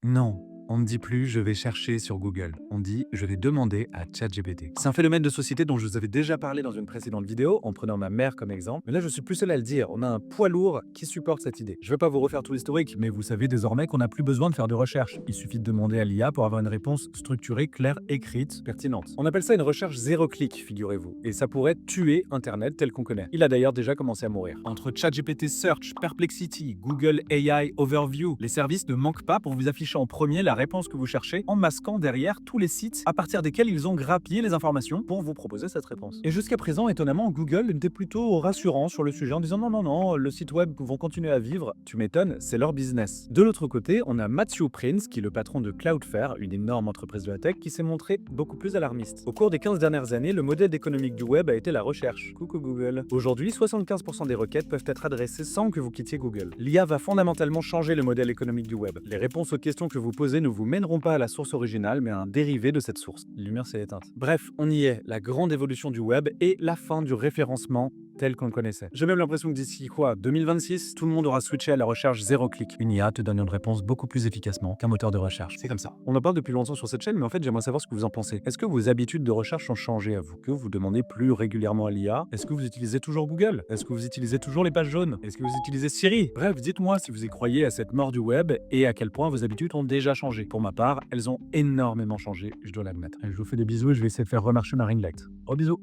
Non, on ne dit plus je vais chercher sur Google. On dit je vais demander à ChatGPT. C'est un phénomène de société dont je vous avais déjà parlé dans une précédente vidéo en prenant ma mère comme exemple. Mais là, je suis plus seul à le dire. On a un poids lourd qui supporte cette idée. Je ne vais pas vous refaire tout l'historique, mais vous savez désormais qu'on n'a plus besoin de faire de recherche. Il suffit de demander à l'IA pour avoir une réponse structurée, claire, écrite, pertinente. On appelle ça une recherche zéro clic, figurez-vous. Et ça pourrait tuer Internet tel qu'on connaît. Il a d'ailleurs déjà commencé à mourir. Entre ChatGPT Search, Perplexity, Google AI Overview, les services ne manquent pas pour vous afficher en premier la réponse que vous cherchez en masquant derrière tous les sites à partir desquels ils ont grappillé les informations pour vous proposer cette réponse. Et jusqu'à présent, étonnamment, Google était plutôt rassurant sur le sujet en disant non, non, non, le site web vont continuer à vivre. Tu m'étonnes, c'est leur business. De l'autre côté, on a Matthew Prince, qui est le patron de Cloudflare, une énorme entreprise de la tech, qui s'est montré beaucoup plus alarmiste. Au cours des 15 dernières années, le modèle économique du web a été la recherche. Coucou Google. Aujourd'hui, 75% des requêtes peuvent être adressées sans que vous quittiez Google. L'IA va fondamentalement changer le modèle économique du web. Les réponses aux questions que vous posez ne vous mèneront pas à la source originale, mais à un dérivé de cette source. La lumière s'est éteinte. Bref, on y est, la grande évolution du web et la fin du référencement tel qu'on le connaissait. J'ai même l'impression que d'ici 2026, tout le monde aura switché à la recherche zéro clic. Une IA te donne une réponse beaucoup plus efficacement qu'un moteur de recherche. C'est comme ça. On en parle depuis longtemps sur cette chaîne, mais en fait, j'aimerais savoir ce que vous en pensez. Est-ce que vos habitudes de recherche ont changé à vous? Que vous demandez plus régulièrement à l'IA? Est-ce que vous utilisez toujours Google? Est-ce que vous utilisez toujours les pages jaunes? Est-ce que vous utilisez Siri? Bref, dites-moi si vous y croyez à cette mort du web et à quel point vos habitudes ont déjà changé. Pour ma part, elles ont énormément changé, je dois l'admettre. Je vous fais des bisous et je vais essayer de faire remarcher ma ring light. Gros bisous.